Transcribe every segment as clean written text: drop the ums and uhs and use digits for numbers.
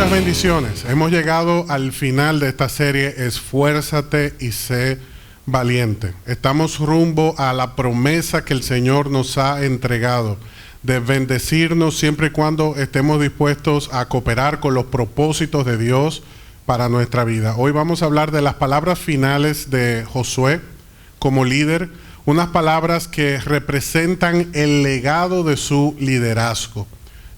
Muchas bendiciones. Hemos llegado al final de esta serie Esfuérzate y sé valiente. Estamos rumbo a la promesa que el Señor nos ha entregado de bendecirnos siempre y cuando estemos dispuestos a cooperar con los propósitos de Dios para nuestra vida. Hoy vamos a hablar de las palabras finales de Josué como líder, unas palabras que representan el legado de su liderazgo.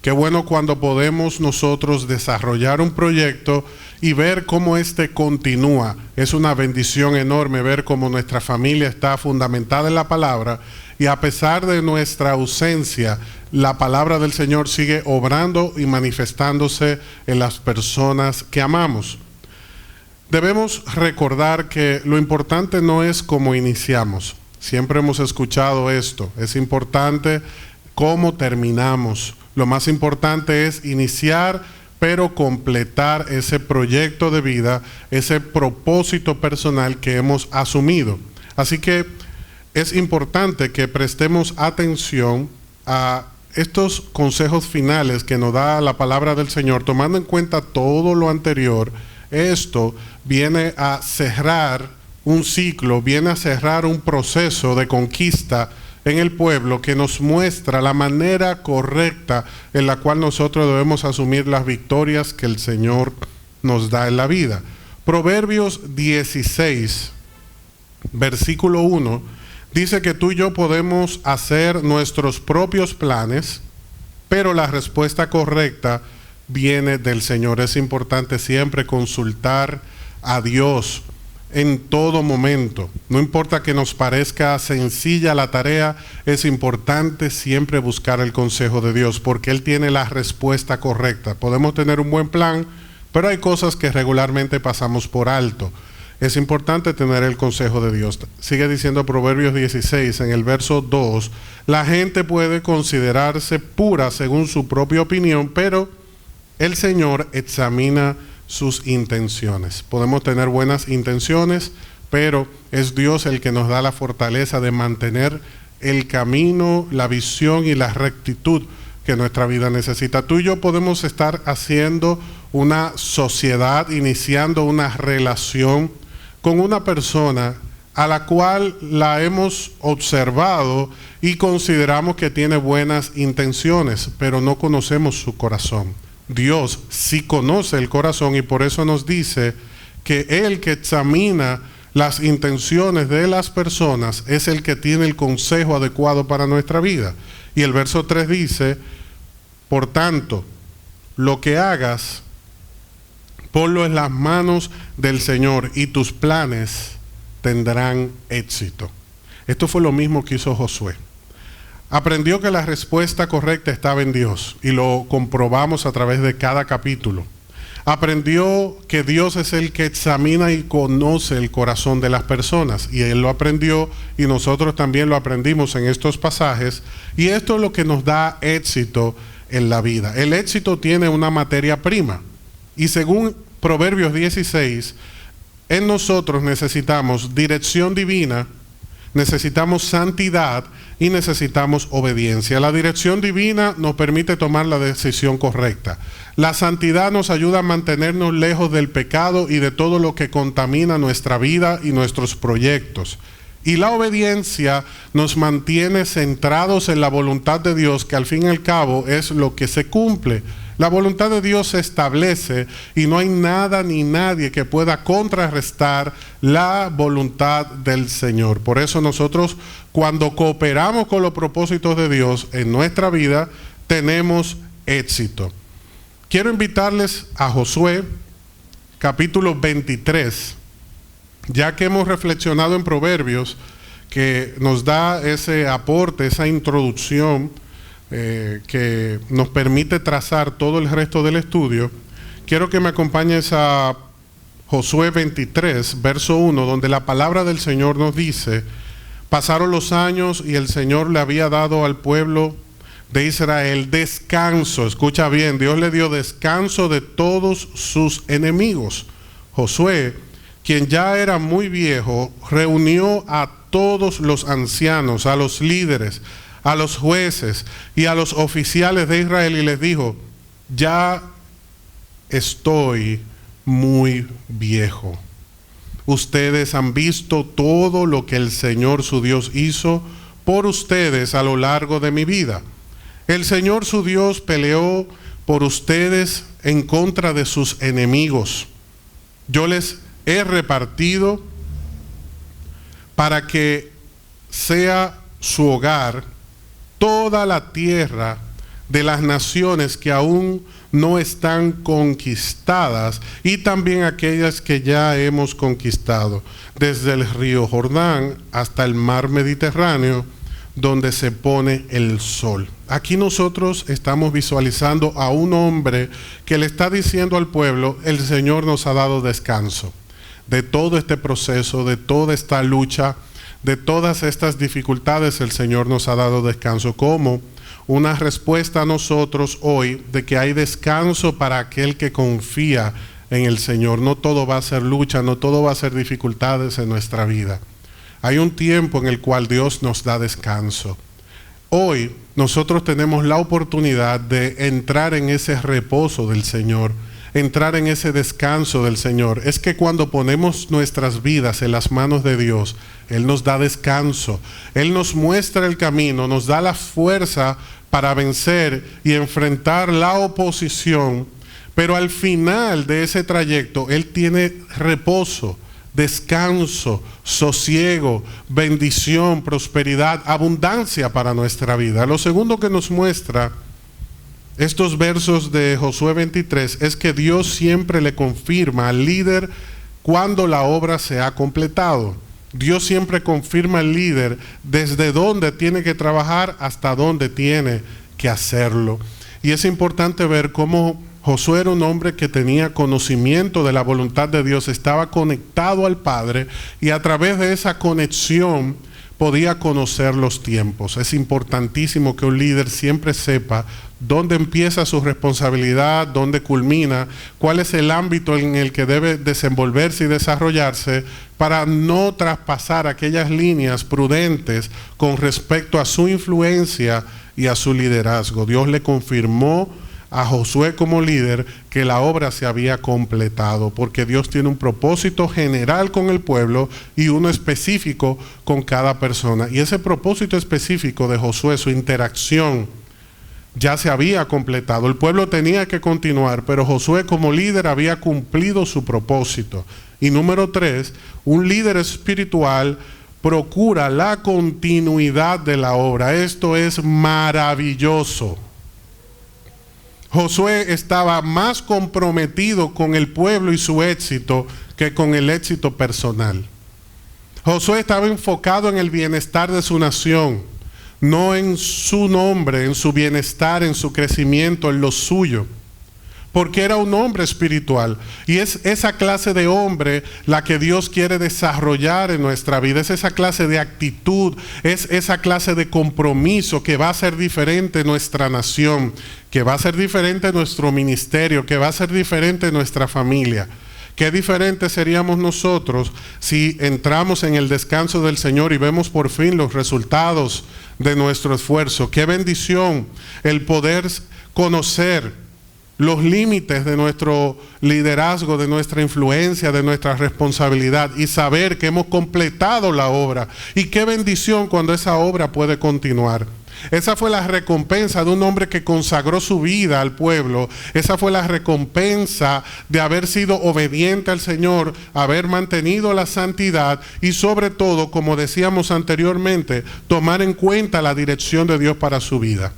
Qué bueno cuando podemos nosotros desarrollar un proyecto y ver cómo este continúa. Es una bendición enorme ver cómo nuestra familia está fundamentada en la palabra y a pesar de nuestra ausencia, la palabra del Señor sigue obrando y manifestándose en las personas que amamos. Debemos recordar que lo importante no es cómo iniciamos. Siempre hemos escuchado esto. Es importante cómo terminamos. Lo más importante es iniciar, pero completar ese proyecto de vida, ese propósito personal que hemos asumido. Así que es importante que prestemos atención a estos consejos finales que nos da la palabra del Señor, tomando en cuenta todo lo anterior. Esto viene a cerrar un ciclo, viene a cerrar un proceso de conquista en el pueblo que nos muestra la manera correcta en la cual nosotros debemos asumir las victorias que el Señor nos da en la vida. Proverbios 16, versículo 1, dice que tú y yo podemos hacer nuestros propios planes, pero la respuesta correcta viene del Señor. Es importante siempre consultar a Dios en todo momento. No importa que nos parezca sencilla la tarea, es importante siempre buscar el consejo de Dios, porque Él tiene la respuesta correcta. Podemos tener un buen plan, pero hay cosas que regularmente pasamos por alto. Es importante tener el consejo de Dios. Sigue diciendo Proverbios 16, en el verso 2, la gente puede considerarse pura según su propia opinión, pero el Señor examina sus intenciones. Podemos tener buenas intenciones, pero es Dios el que nos da la fortaleza de mantener el camino, la visión y la rectitud que nuestra vida necesita. Tú y yo podemos estar haciendo una sociedad, iniciando una relación con una persona a la cual la hemos observado y consideramos que tiene buenas intenciones, pero no conocemos su corazón. Dios sí conoce el corazón y por eso nos dice que Él que examina las intenciones de las personas es el que tiene el consejo adecuado para nuestra vida. Y el verso 3 dice, por tanto, lo que hagas, ponlo en las manos del Señor y tus planes tendrán éxito. Esto fue lo mismo que hizo Josué. Aprendió que la respuesta correcta estaba en Dios y lo comprobamos a través de cada capítulo. Aprendió que Dios es el que examina y conoce el corazón de las personas y él lo aprendió y nosotros también lo aprendimos en estos pasajes y esto es lo que nos da éxito en la vida. El éxito tiene una materia prima y según Proverbios 16, en nosotros necesitamos dirección divina, necesitamos santidad y necesitamos obediencia. La dirección divina nos permite tomar la decisión correcta. La santidad nos ayuda a mantenernos lejos del pecado y de todo lo que contamina nuestra vida y nuestros proyectos. Y la obediencia nos mantiene centrados en la voluntad de Dios, que al fin y al cabo es lo que se cumple. La voluntad de Dios se establece y no hay nada ni nadie que pueda contrarrestar la voluntad del Señor. Por eso nosotros, cuando cooperamos con los propósitos de Dios en nuestra vida, tenemos éxito. Quiero invitarles a Josué, capítulo 23, ya que hemos reflexionado en Proverbios, que nos da ese aporte, esa introducción, que nos permite trazar todo el resto del estudio. Quiero que me acompañes a Josué 23, verso 1, donde la palabra del Señor nos dice, pasaron los años y el Señor le había dado al pueblo de Israel descanso. Escucha bien, Dios le dio descanso de todos sus enemigos. Josué, quien ya era muy viejo, reunió a todos los ancianos, a los líderes, a los jueces y a los oficiales de Israel y les dijo, ya estoy muy viejo. Ustedes han visto todo lo que el Señor su Dios hizo por ustedes a lo largo de mi vida. El Señor su Dios peleó por ustedes en contra de sus enemigos. Yo les he repartido para que sea su hogar toda la tierra de las naciones que aún no están conquistadas y también aquellas que ya hemos conquistado, desde el río Jordán hasta el mar Mediterráneo, donde se pone el sol. Aquí nosotros estamos visualizando a un hombre que le está diciendo al pueblo: el Señor nos ha dado descanso de todo este proceso, de toda esta lucha, de todas estas dificultades. El Señor nos ha dado descanso como una respuesta a nosotros hoy de que hay descanso para aquel que confía en el Señor. No todo va a ser lucha, no todo va a ser dificultades en nuestra vida. Hay un tiempo en el cual Dios nos da descanso. Hoy nosotros tenemos la oportunidad de entrar en ese reposo del Señor, entrar en ese descanso del Señor. Es que cuando ponemos nuestras vidas en las manos de Dios, Él nos da descanso. Él nos muestra el camino, nos da la fuerza para vencer y enfrentar la oposición. Pero al final de ese trayecto, Él tiene reposo, descanso, sosiego, bendición, prosperidad, abundancia para nuestra vida. Lo segundo que nos muestra estos versos de Josué 23 es que Dios siempre le confirma al líder cuando la obra se ha completado. Dios siempre confirma al líder desde dónde tiene que trabajar hasta dónde tiene que hacerlo. Y es importante ver cómo Josué era un hombre que tenía conocimiento de la voluntad de Dios, estaba conectado al Padre y a través de esa conexión podía conocer los tiempos. Es importantísimo que un líder siempre sepa dónde empieza su responsabilidad, dónde culmina, cuál es el ámbito en el que debe desenvolverse y desarrollarse para no traspasar aquellas líneas prudentes con respecto a su influencia y a su liderazgo. Dios le confirmó a Josué como líder que la obra se había completado, porque Dios tiene un propósito general con el pueblo y uno específico con cada persona. Y ese propósito específico de Josué, su interacción, ya se había completado. El pueblo tenía que continuar, pero Josué como líder había cumplido su propósito. Y número 3, un líder espiritual procura la continuidad de la obra. Esto es maravilloso. Josué estaba más comprometido con el pueblo y su éxito que con el éxito personal. Josué estaba enfocado en el bienestar de su nación, no en su nombre, en su bienestar, en su crecimiento, en lo suyo, porque era un hombre espiritual. Y es esa clase de hombre la que Dios quiere desarrollar en nuestra vida. Es esa clase de actitud, es esa clase de compromiso que va a ser diferente en nuestra nación, que va a ser diferente en nuestro ministerio, que va a ser diferente en nuestra familia. Qué diferentes seríamos nosotros si entramos en el descanso del Señor y vemos por fin los resultados de nuestro esfuerzo. Qué bendición el poder conocer los límites de nuestro liderazgo, de nuestra influencia, de nuestra responsabilidad y saber que hemos completado la obra. Y qué bendición cuando esa obra puede continuar. Esa fue la recompensa de un hombre que consagró su vida al pueblo. Esa fue la recompensa de haber sido obediente al Señor, haber mantenido la santidad y sobre todo, como decíamos anteriormente, tomar en cuenta la dirección de Dios para su vida.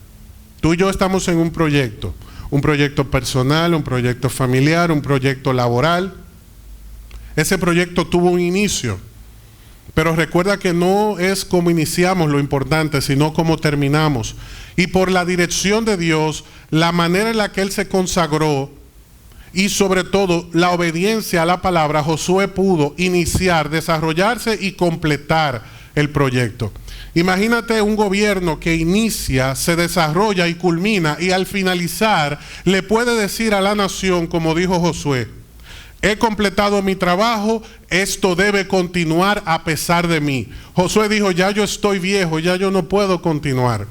Tú y yo estamos en un proyecto personal, un proyecto familiar, un proyecto laboral. Ese proyecto tuvo un inicio. Pero recuerda que no es cómo iniciamos lo importante, sino cómo terminamos. Y por la dirección de Dios, la manera en la que Él se consagró y sobre todo la obediencia a la palabra, Josué pudo iniciar, desarrollarse y completar el proyecto. Imagínate un gobierno que inicia, se desarrolla y culmina y al finalizar le puede decir a la nación, como dijo Josué: he completado mi trabajo, esto debe continuar a pesar de mí. Josué dijo: ya yo estoy viejo, ya yo no puedo continuar.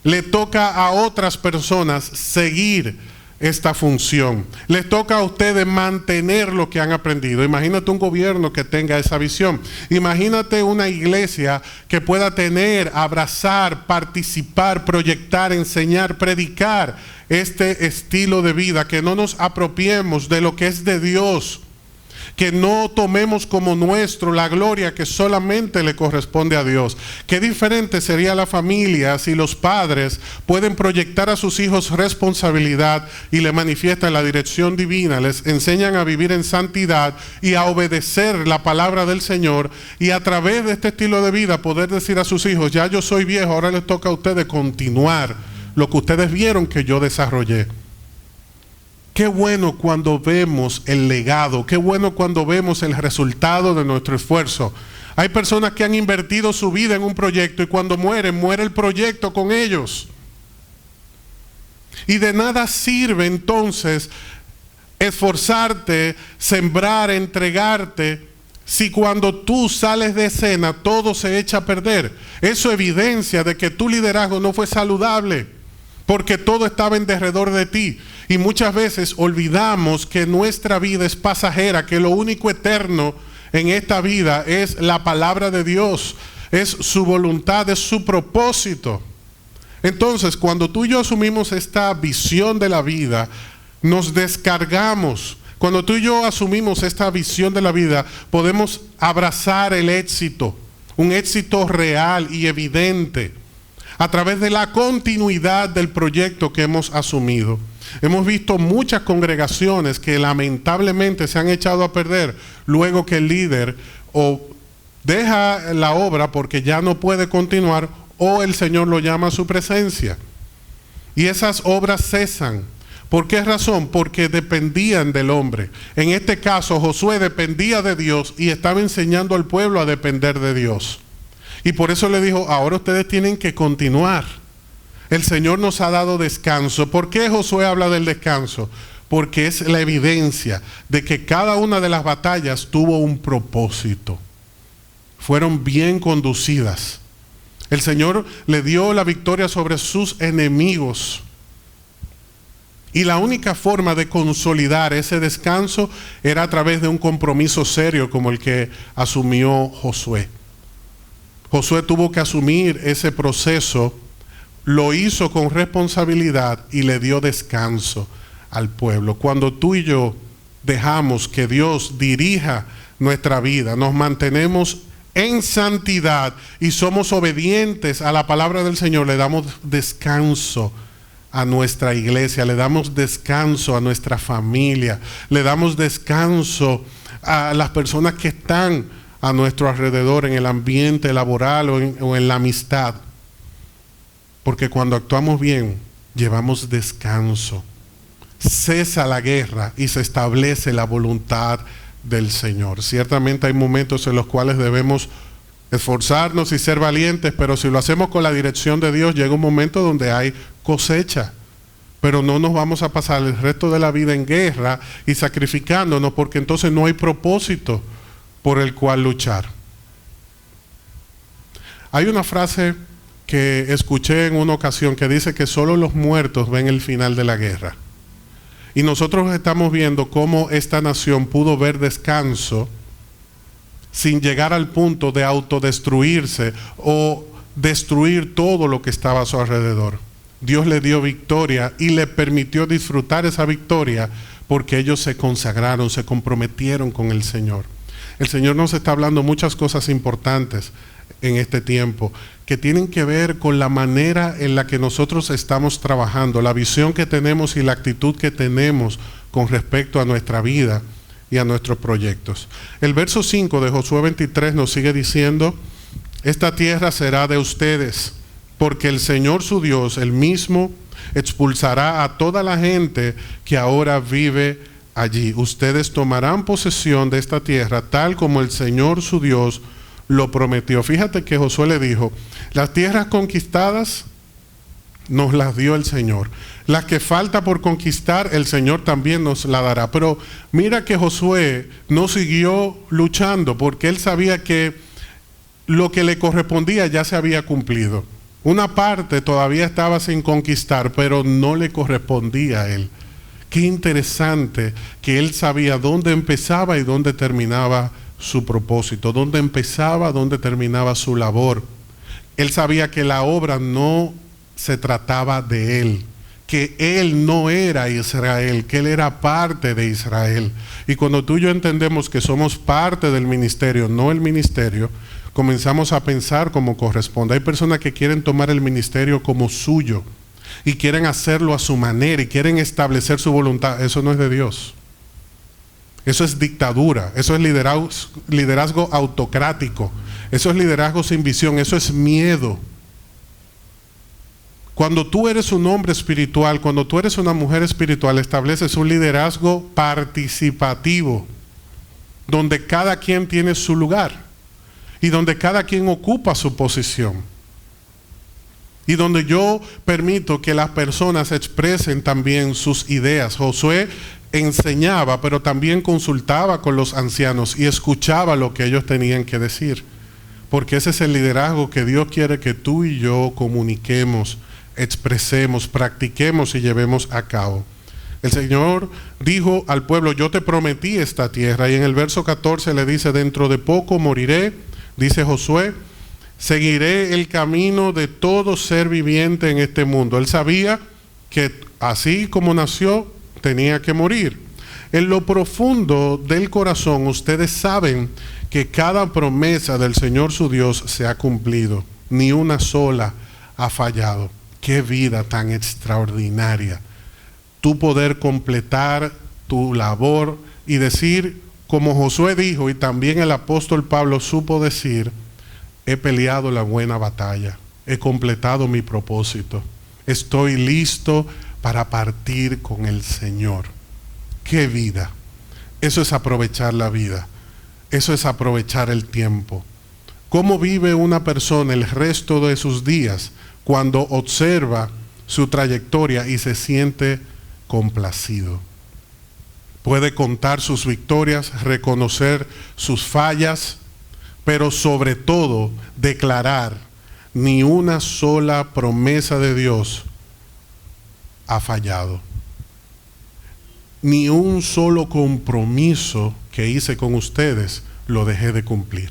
Le toca a otras personas seguir esta función. Les toca a ustedes mantener lo que han aprendido. Imagínate un gobierno que tenga esa visión. Imagínate una iglesia que pueda tener, abrazar, participar, proyectar, enseñar, predicar este estilo de vida, que no nos apropiemos de lo que es de Dios, que no tomemos como nuestro la gloria que solamente le corresponde a Dios. Qué diferente sería la familia si los padres pueden proyectar a sus hijos responsabilidad y le manifiestan la dirección divina, les enseñan a vivir en santidad y a obedecer la palabra del Señor, y a través de este estilo de vida poder decir a sus hijos: ya yo soy viejo, ahora les toca a ustedes continuar lo que ustedes vieron que yo desarrollé. Qué bueno cuando vemos el legado, qué bueno cuando vemos el resultado de nuestro esfuerzo. Hay personas que han invertido su vida en un proyecto y cuando mueren, muere el proyecto con ellos. Y de nada sirve entonces esforzarte, sembrar, entregarte, si cuando tú sales de escena todo se echa a perder. Eso evidencia de que tu liderazgo no fue saludable, porque todo estaba en derredor de ti. Y muchas veces olvidamos que nuestra vida es pasajera, que lo único eterno en esta vida es la palabra de Dios, es su voluntad, es su propósito. Entonces, cuando tú y yo asumimos esta visión de la vida, nos descargamos. Cuando tú y yo asumimos esta visión de la vida, podemos abrazar el éxito, un éxito real y evidente, a través de la continuidad del proyecto que hemos asumido. Hemos visto muchas congregaciones que lamentablemente se han echado a perder luego que el líder o deja la obra porque ya no puede continuar, o el Señor lo llama a su presencia. Y esas obras cesan. ¿Por qué razón? Porque dependían del hombre. En este caso, Josué dependía de Dios y estaba enseñando al pueblo a depender de Dios. Y por eso le dijo: ahora ustedes tienen que continuar. El Señor nos ha dado descanso. ¿Por qué Josué habla del descanso? Porque es la evidencia de que cada una de las batallas tuvo un propósito. Fueron bien conducidas. El Señor le dio la victoria sobre sus enemigos. Y la única forma de consolidar ese descanso era a través de un compromiso serio como el que asumió Josué. Josué tuvo que asumir ese proceso, lo hizo con responsabilidad y le dio descanso al pueblo. Cuando tú y yo dejamos que Dios dirija nuestra vida, nos mantenemos en santidad y somos obedientes a la palabra del Señor, le damos descanso a nuestra iglesia, le damos descanso a nuestra familia, le damos descanso a las personas que están a nuestro alrededor en el ambiente laboral o en la amistad. Porque cuando actuamos bien, llevamos descanso. Cesa la guerra y se establece la voluntad del Señor. Ciertamente hay momentos en los cuales debemos esforzarnos y ser valientes, pero si lo hacemos con la dirección de Dios, llega un momento donde hay cosecha. Pero no nos vamos a pasar el resto de la vida en guerra y sacrificándonos, porque entonces no hay propósito por el cual luchar. Hay una frase que escuché en una ocasión que dice que solo los muertos ven el final de la guerra. Y nosotros estamos viendo cómo esta nación pudo ver descanso sin llegar al punto de autodestruirse o destruir todo lo que estaba a su alrededor. Dios le dio victoria y le permitió disfrutar esa victoria porque ellos se consagraron, se comprometieron con el Señor. El Señor nos está hablando muchas cosas importantes en este tiempo que tienen que ver con la manera en la que nosotros estamos trabajando, la visión que tenemos y la actitud que tenemos con respecto a nuestra vida y a nuestros proyectos. El verso 5 de Josué 23 nos sigue diciendo: esta tierra será de ustedes, porque el Señor su Dios, el mismo, expulsará a toda la gente que ahora vive allí. Ustedes tomarán posesión de esta tierra tal como el Señor su Dios lo prometió. Fíjate que Josué le dijo: las tierras conquistadas nos las dio el Señor. Las que falta por conquistar, el Señor también nos la dará. Pero mira que Josué no siguió luchando porque él sabía que lo que le correspondía ya se había cumplido. Una parte todavía estaba sin conquistar, pero no le correspondía a él. Qué interesante que él sabía dónde empezaba y dónde terminaba su propósito, dónde empezaba, dónde terminaba su labor. Él sabía que la obra no se trataba de él, que él no era Israel, que él era parte de Israel. Y cuando tú y yo entendemos que somos parte del ministerio, no el ministerio, comenzamos a pensar como corresponde. Hay personas que quieren tomar el ministerio como suyo y quieren hacerlo a su manera y quieren establecer su voluntad. Eso no es de Dios. Eso es dictadura, eso es liderazgo autocrático, eso es liderazgo sin visión, eso es miedo. Cuando tú eres un hombre espiritual, cuando tú eres una mujer espiritual, estableces un liderazgo participativo, donde cada quien tiene su lugar y donde cada quien ocupa su posición. Y donde yo permito que las personas expresen también sus ideas. Josué enseñaba, pero también consultaba con los ancianos y escuchaba lo que ellos tenían que decir. Porque ese es el liderazgo que Dios quiere que tú y yo comuniquemos, expresemos, practiquemos y llevemos a cabo. El Señor dijo al pueblo: yo te prometí esta tierra. Y en el verso 14 le dice: dentro de poco moriré, dice Josué, seguiré el camino de todo ser viviente en este mundo. Él sabía que así como nació, tenía que morir. En lo profundo del corazón, ustedes saben que cada promesa del Señor su Dios se ha cumplido. Ni una sola ha fallado. Qué vida tan extraordinaria. Tú poder completar tu labor y decir, como Josué dijo, y también el apóstol Pablo supo decir: he peleado la buena batalla, he completado mi propósito, estoy listo para partir con el Señor. ¡Qué vida! Eso es aprovechar la vida, eso es aprovechar el tiempo. ¿Cómo vive una persona el resto de sus días cuando observa su trayectoria y se siente complacido? Puede contar sus victorias, reconocer sus fallas, pero sobre todo declarar: ni una sola promesa de Dios ha fallado. Ni un solo compromiso que hice con ustedes lo dejé de cumplir.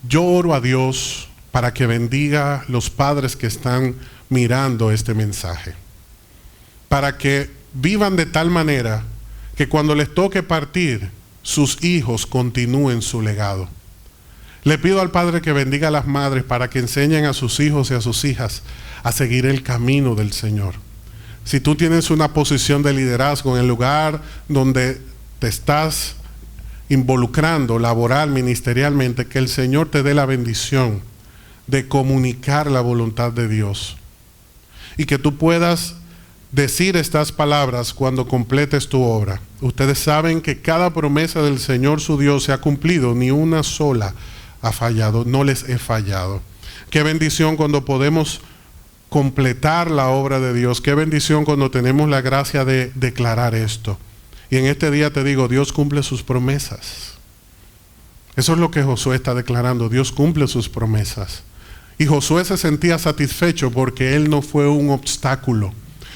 Yo oro a Dios para que bendiga los padres que están mirando este mensaje, para que vivan de tal manera que cuando les toque partir, sus hijos continúen su legado. Le pido al Padre que bendiga a las madres para que enseñen a sus hijos y a sus hijas a seguir el camino del Señor. Si tú tienes una posición de liderazgo en el lugar donde te estás involucrando laboral, ministerialmente, que el Señor te dé la bendición de comunicar la voluntad de Dios y que tú puedas decir estas palabras cuando completes tu obra. Ustedes saben que cada promesa del Señor su Dios se ha cumplido, ni una sola ha fallado, no les he fallado. Qué bendición cuando podemos completar la obra de Dios, qué bendición cuando tenemos la gracia de declarar esto. Y en este día te digo, Dios cumple sus promesas. Eso es lo que Josué está declarando, Dios cumple sus promesas. Y Josué se sentía satisfecho porque él no fue un obstáculo.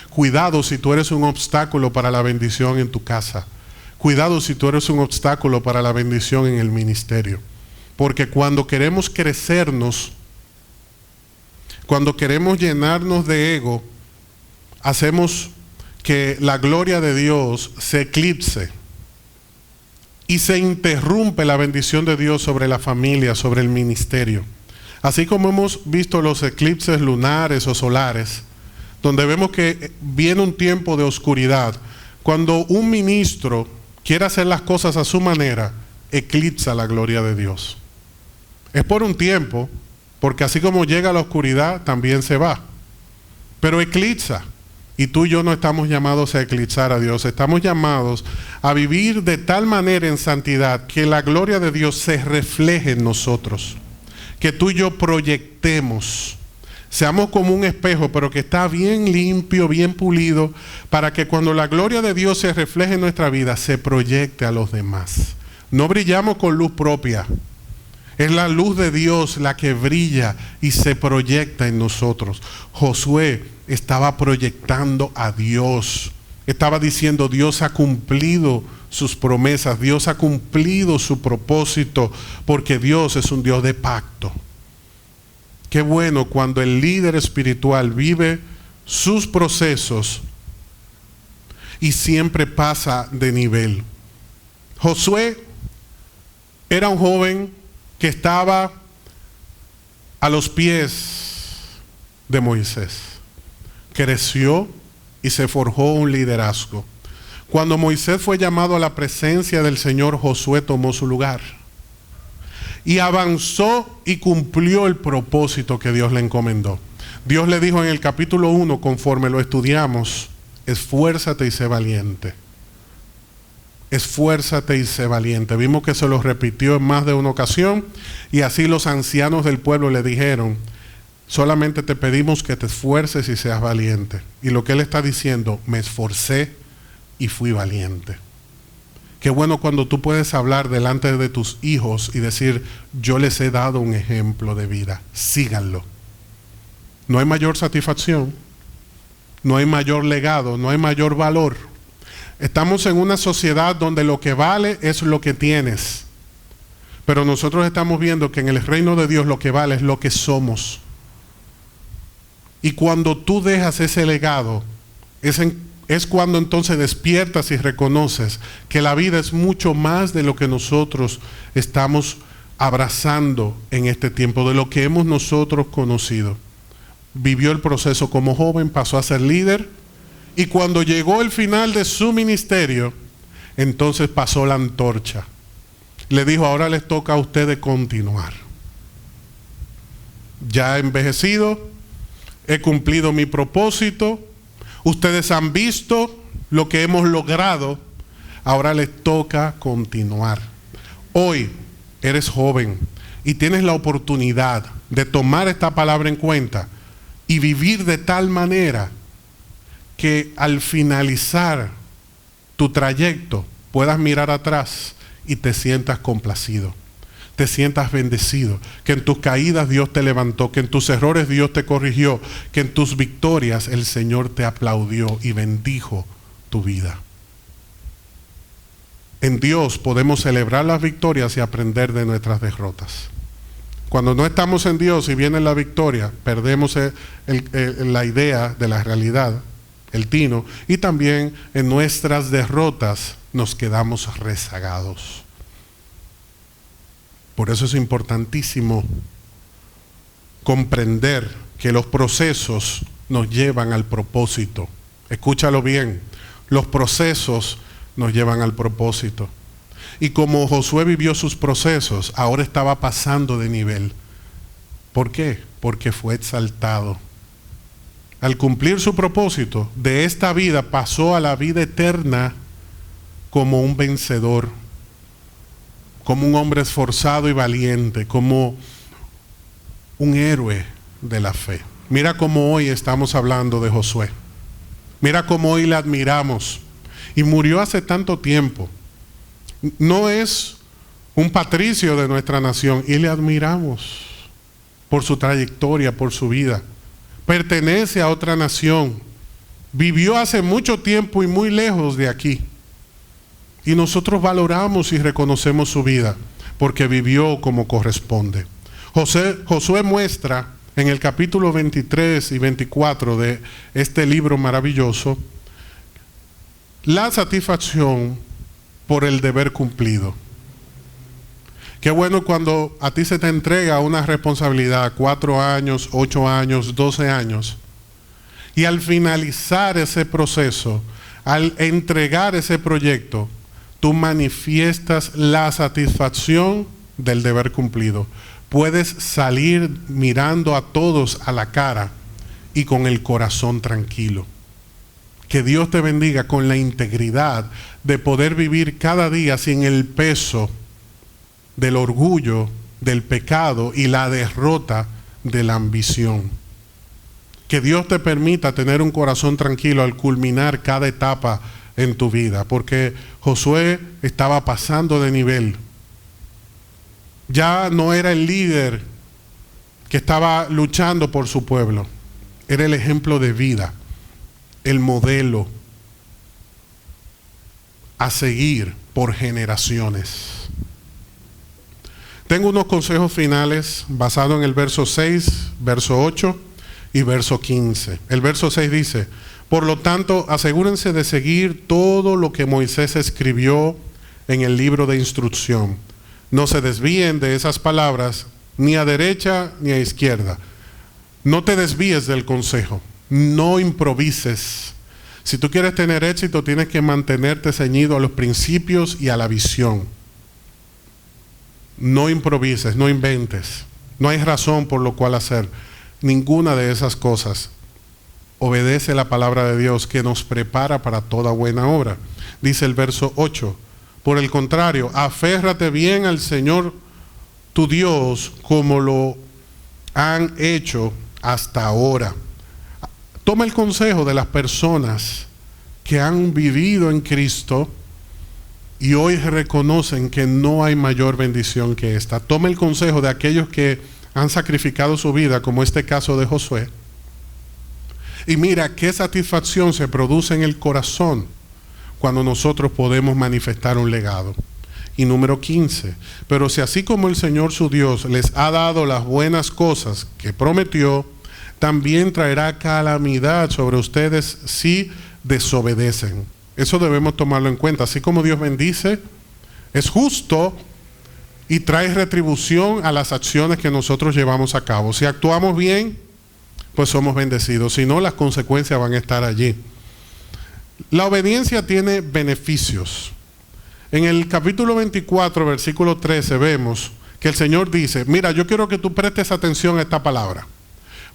Cuidado si tú eres un obstáculo para la bendición en tu casa. Cuidado si tú eres un obstáculo para la bendición en el ministerio. Porque cuando queremos crecernos, cuando queremos llenarnos de ego, hacemos que la gloria de Dios se eclipse y se interrumpe la bendición de Dios sobre la familia, sobre el ministerio. Así como hemos visto los eclipses lunares o solares, donde vemos que viene un tiempo de oscuridad. Cuando un ministro quiere hacer las cosas a su manera, eclipsa la gloria de Dios. Es por un tiempo, porque así como llega la oscuridad, también se va. Pero eclipsa. Y tú y yo no estamos llamados a eclipsar a Dios. Estamos llamados a vivir de tal manera en santidad que la gloria de Dios se refleje en nosotros. Que tú y yo proyectemos. Seamos como un espejo, pero que está bien limpio, bien pulido, para que cuando la gloria de Dios se refleje en nuestra vida, se proyecte a los demás. No brillamos con luz propia. Es la luz de Dios la que brilla y se proyecta en nosotros. Josué estaba proyectando a Dios. Estaba diciendo, Dios ha cumplido sus promesas, Dios ha cumplido su propósito, porque Dios es un Dios de pacto. Qué bueno cuando el líder espiritual vive sus procesos y siempre pasa de nivel. Josué era un joven que estaba a los pies de Moisés. Creció y se forjó un liderazgo. Cuando Moisés fue llamado a la presencia del Señor, Josué tomó su lugar y avanzó y cumplió el propósito que Dios le encomendó. Dios le dijo en el capítulo 1, conforme lo estudiamos, esfuérzate y sé valiente. Esfuérzate y sé valiente. Vimos que se lo repitió en más de una ocasión, y así los ancianos del pueblo le dijeron, solamente te pedimos que te esfuerces y seas valiente. Y lo que él está diciendo, me esforcé y fui valiente. Qué bueno cuando tú puedes hablar delante de tus hijos y decir, yo les he dado un ejemplo de vida, síganlo. No hay mayor satisfacción, no hay mayor legado, no hay mayor valor. Estamos en una sociedad donde lo que vale es lo que tienes. Pero nosotros estamos viendo que en el reino de Dios lo que vale es lo que somos. Y cuando tú dejas ese legado, es cuando entonces despiertas y reconoces que la vida es mucho más de lo que nosotros estamos abrazando en este tiempo, de lo que hemos nosotros conocido. Vivió el proceso como joven, pasó a ser líder, y cuando llegó el final de su ministerio, entonces pasó la antorcha. Le dijo, ahora les toca a ustedes continuar. Ya he envejecido, he cumplido mi propósito, ustedes han visto lo que hemos logrado, ahora les toca continuar. Hoy eres joven y tienes la oportunidad de tomar esta palabra en cuenta y vivir de tal manera que al finalizar tu trayecto puedas mirar atrás y te sientas complacido, te sientas bendecido, que en tus caídas Dios te levantó, que en tus errores Dios te corrigió, que en tus victorias el Señor te aplaudió y bendijo tu vida. En Dios podemos celebrar las victorias y aprender de nuestras derrotas. Cuando no estamos en Dios y viene la victoria, perdemos la idea de la realidad, el tino, y también en nuestras derrotas nos quedamos rezagados. Por eso es importantísimo comprender que los procesos nos llevan al propósito. Escúchalo bien, los procesos nos llevan al propósito. Y como Josué vivió sus procesos, ahora estaba pasando de nivel. ¿Por qué? Porque fue exaltado. Al cumplir su propósito, de esta vida pasó a la vida eterna como un vencedor, como un hombre esforzado y valiente, como un héroe de la fe. Mira cómo hoy estamos hablando de Josué. Mira cómo hoy le admiramos. Y murió hace tanto tiempo. No es un patricio de nuestra nación y le admiramos por su trayectoria, por su vida. Pertenece a otra nación. Vivió hace mucho tiempo y muy lejos de aquí. Y nosotros valoramos y reconocemos su vida porque vivió como corresponde. Josué muestra en el capítulo 23 y 24 de este libro maravilloso la satisfacción por el deber cumplido. Qué bueno cuando a ti se te entrega una responsabilidad, 4 años, 8 años, 12 años, y al finalizar ese proceso, al entregar ese proyecto, tú manifiestas la satisfacción del deber cumplido. Puedes salir mirando a todos a la cara y con el corazón tranquilo. Que Dios te bendiga con la integridad de poder vivir cada día sin el peso del orgullo, del pecado y la derrota de la ambición. Que Dios te permita tener un corazón tranquilo al culminar cada etapa en tu vida, porque Josué estaba pasando de nivel. Ya no era el líder que estaba luchando por su pueblo. Era el ejemplo de vida, el modelo a seguir por generaciones. Tengo unos consejos finales basados en el verso 6, verso 8 y verso 15. El verso 6 dice: por lo tanto, asegúrense de seguir todo lo que Moisés escribió en el libro de instrucción. No se desvíen de esas palabras, ni a derecha ni a izquierda. No te desvíes del consejo, no improvises. Si tú quieres tener éxito, tienes que mantenerte ceñido a los principios y a la visión. No improvises, no inventes. No hay razón por lo cual hacer ninguna de esas cosas. Obedece la palabra de Dios que nos prepara para toda buena obra. Dice el verso 8. Por el contrario, aférrate bien al Señor tu Dios como lo han hecho hasta ahora. Toma el consejo de las personas que han vivido en Cristo y hoy reconocen que no hay mayor bendición que esta. Toma el consejo de aquellos que han sacrificado su vida, como este caso de Josué. Y mira qué satisfacción se produce en el corazón cuando nosotros podemos manifestar un legado. Y número 15, pero si así como el Señor su Dios les ha dado las buenas cosas que prometió, también traerá calamidad sobre ustedes si desobedecen. Eso debemos tomarlo en cuenta. Así como Dios bendice, es justo y trae retribución a las acciones que nosotros llevamos a cabo. Si actuamos bien, pues somos bendecidos. Si no, las consecuencias van a estar allí. La obediencia tiene beneficios. En el capítulo 24, versículo 13, vemos que el Señor dice: mira, yo quiero que tú prestes atención a esta palabra,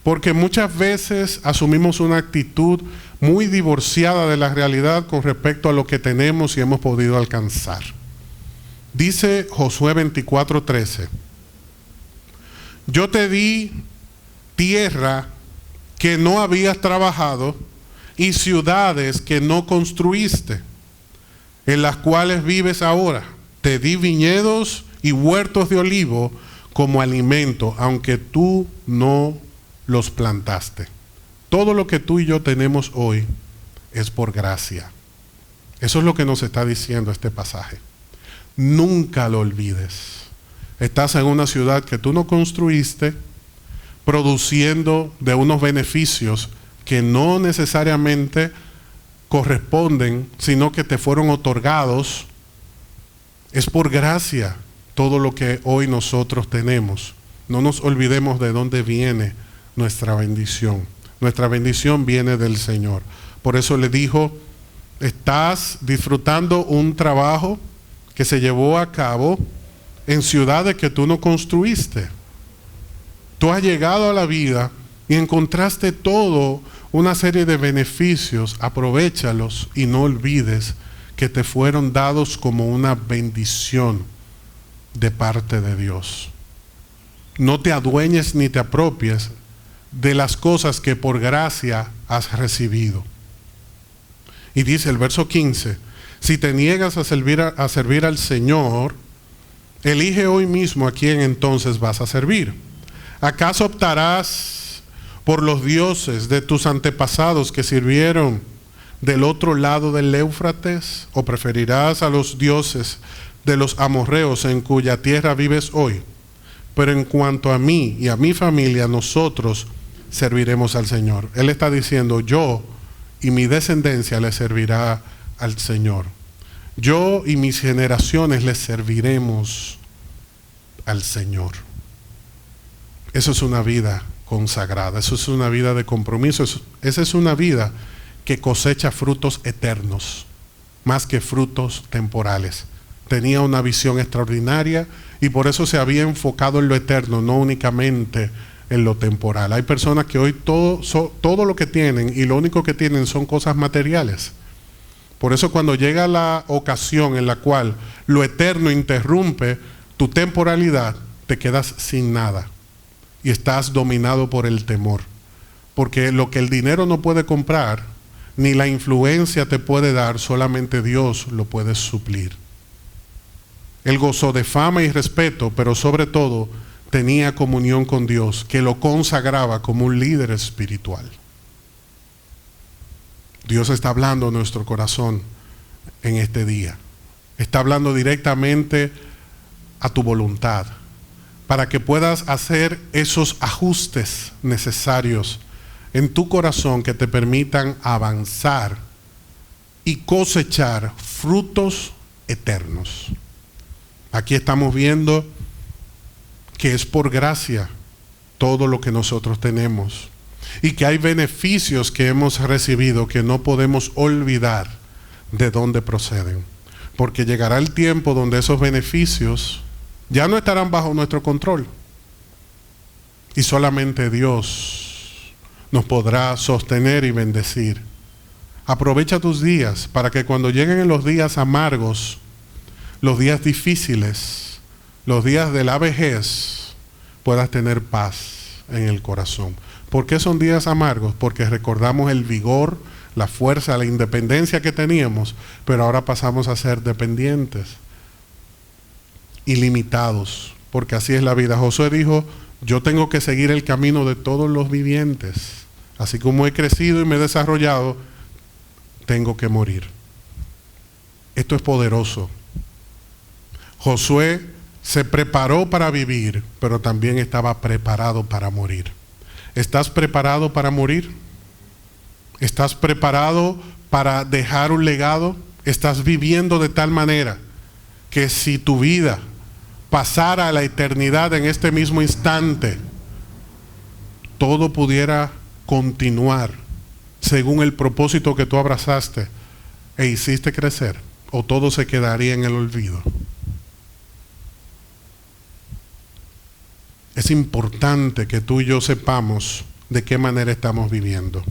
porque muchas veces asumimos una actitud muy divorciada de la realidad con respecto a lo que tenemos y hemos podido alcanzar. Dice Josué 24:13: yo te di tierra que no habías trabajado y ciudades que no construiste, en las cuales vives ahora. Te di viñedos y huertos de olivo como alimento, aunque tú no los plantaste. Todo lo que tú y yo tenemos hoy es por gracia. Eso es lo que nos está diciendo este pasaje. Nunca lo olvides. Estás en una ciudad que tú no construiste, produciendo de unos beneficios que no necesariamente corresponden, sino que te fueron otorgados. Es por gracia todo lo que hoy nosotros tenemos. No nos olvidemos de dónde viene nuestra bendición. Nuestra bendición viene del Señor. Por eso le dijo: estás disfrutando un trabajo que se llevó a cabo en ciudades que tú no construiste. Tú has llegado a la vida y encontraste todo una serie de beneficios. Aprovéchalos y no olvides que te fueron dados como una bendición de parte de Dios. No te adueñes ni te apropies de las cosas que por gracia has recibido. Y dice el verso 15: si te niegas a servir al Señor, elige hoy mismo a quién entonces vas a servir. ¿Acaso optarás por los dioses de tus antepasados que sirvieron del otro lado del Éufrates? ¿O preferirás a los dioses de los amorreos en cuya tierra vives hoy? Pero en cuanto a mí y a mi familia, nosotros serviremos al Señor. Él está diciendo: yo y mi descendencia le servirá al Señor. Yo y mis generaciones le serviremos al Señor. Eso es una vida consagrada, eso es una vida de compromiso, esa es una vida que cosecha frutos eternos, más que frutos temporales. Tenía una visión extraordinaria y por eso se había enfocado en lo eterno, no únicamente en lo temporal. Hay personas que hoy todo lo que tienen y lo único que tienen son cosas materiales. Por eso cuando llega la ocasión en la cual lo eterno interrumpe tu temporalidad, te quedas sin nada y estás dominado por el temor. Porque lo que el dinero no puede comprar, ni la influencia te puede dar, solamente Dios lo puede suplir. Él gozó de fama y respeto, pero sobre todo tenía comunión con Dios, que lo consagraba como un líder espiritual. Dios está hablando a nuestro corazón en este día. Está hablando directamente a tu voluntad, para que puedas hacer esos ajustes necesarios en tu corazón que te permitan avanzar y cosechar frutos eternos. Aquí estamos viendo que es por gracia todo lo que nosotros tenemos y que hay beneficios que hemos recibido que no podemos olvidar de dónde proceden, porque llegará el tiempo donde esos beneficios ya no estarán bajo nuestro control y solamente Dios nos podrá sostener y bendecir. Aprovecha tus días para que cuando lleguen los días amargos, los días difíciles, los días de la vejez, puedas tener paz en el corazón. ¿Por qué son días amargos? Porque recordamos el vigor, la fuerza, la independencia que teníamos, pero ahora pasamos a ser dependientes y limitados, porque así es la vida. Josué dijo: yo tengo que seguir el camino de todos los vivientes. Así como he crecido y me he desarrollado, tengo que morir. Esto es poderoso. Josué se preparó para vivir, pero también estaba preparado para morir. ¿Estás preparado para morir? ¿Estás preparado para dejar un legado? ¿Estás viviendo de tal manera que si tu vida pasara a la eternidad en este mismo instante, todo pudiera continuar según el propósito que tú abrazaste e hiciste crecer, o todo se quedaría en el olvido? Es importante que tú y yo sepamos de qué manera estamos viviendo.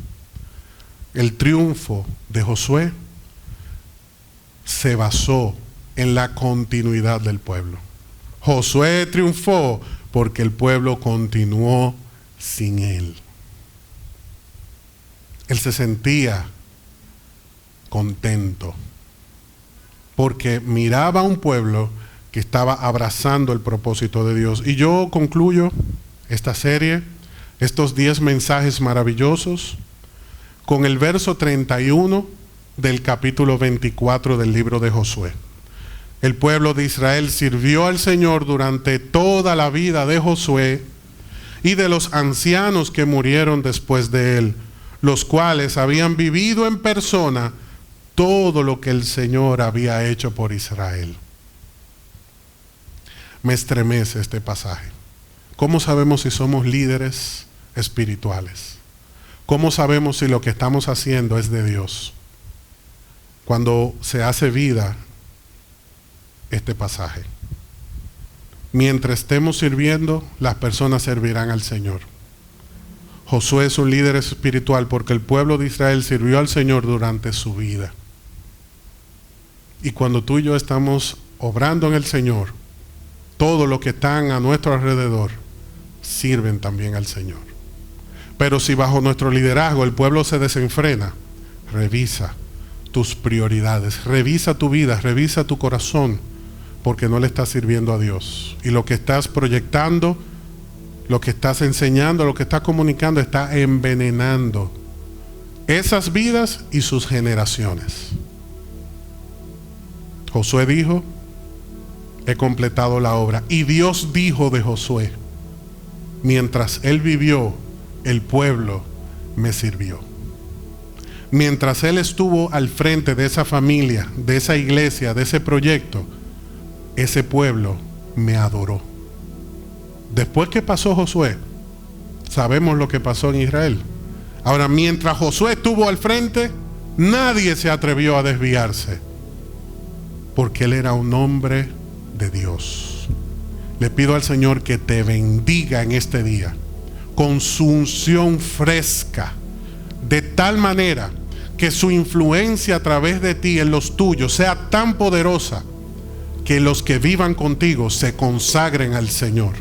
El triunfo de Josué se basó en la continuidad del pueblo. Josué triunfó porque el pueblo continuó sin él. Él se sentía contento porque miraba a un pueblo que estaba abrazando el propósito de Dios. Y yo concluyo esta serie, estos 10 mensajes maravillosos, con el verso 31 del capítulo 24 del libro de Josué. El pueblo de Israel sirvió al Señor durante toda la vida de Josué y de los ancianos que murieron después de él, los cuales habían vivido en persona todo lo que el Señor había hecho por Israel. Me estremece este pasaje. ¿Cómo sabemos si somos líderes espirituales? ¿Cómo sabemos si lo que estamos haciendo es de Dios? Cuando se hace vida este pasaje. Mientras estemos sirviendo, las personas servirán al Señor. Josué es un líder espiritual porque el pueblo de Israel sirvió al Señor durante su vida. Y cuando tú y yo estamos obrando en el Señor, todo lo que están a nuestro alrededor sirven también al Señor. Pero si bajo nuestro liderazgo el pueblo se desenfrena, revisa tus prioridades, revisa tu vida, revisa tu corazón, porque no le estás sirviendo a Dios. Y lo que estás proyectando, lo que estás enseñando, lo que estás comunicando, está envenenando esas vidas y sus generaciones. Josué dijo: he completado la obra. Y Dios dijo de Josué: mientras él vivió, el pueblo me sirvió. Mientras él estuvo al frente de esa familia, de esa iglesia, de ese proyecto, ese pueblo me adoró. Después que pasó Josué, sabemos lo que pasó en Israel. Ahora, mientras Josué estuvo al frente, nadie se atrevió a desviarse, porque él era un hombre de Dios. Le pido al Señor que te bendiga en este día con su unción fresca, de tal manera que su influencia a través de ti en los tuyos sea tan poderosa que los que vivan contigo se consagren al Señor.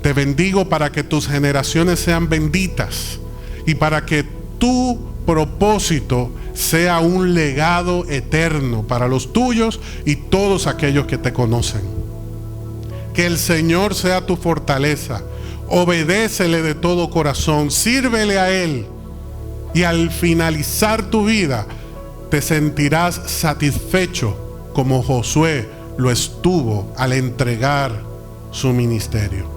Te bendigo para que tus generaciones sean benditas y para que tu propósito sea un legado eterno para los tuyos y todos aquellos que te conocen. Que el Señor sea tu fortaleza. Obedécele de todo corazón, sírvele a Él, y al finalizar tu vida te sentirás satisfecho como Josué lo estuvo al entregar su ministerio.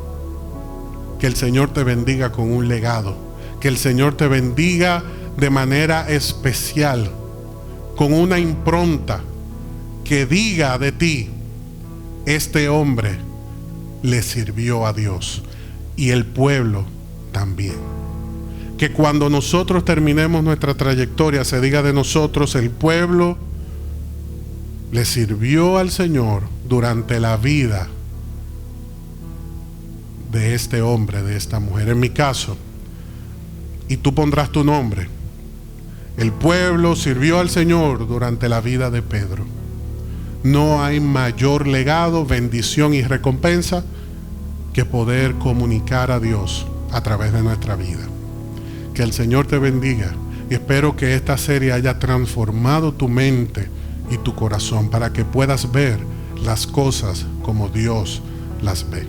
Que el Señor te bendiga con un legado, que el Señor te bendiga de manera especial, con una impronta que diga de ti: este hombre le sirvió a Dios y el pueblo también. Que cuando nosotros terminemos nuestra trayectoria se diga de nosotros: el pueblo le sirvió al Señor durante la vida de este hombre, de esta mujer. En mi caso, y tú pondrás tu nombre, el pueblo sirvió al Señor durante la vida de Pedro. No hay mayor legado, bendición y recompensa que poder comunicar a Dios a través de nuestra vida. Que el Señor te bendiga, y espero que esta serie haya transformado tu mente y tu corazón para que puedas ver las cosas como Dios las ve.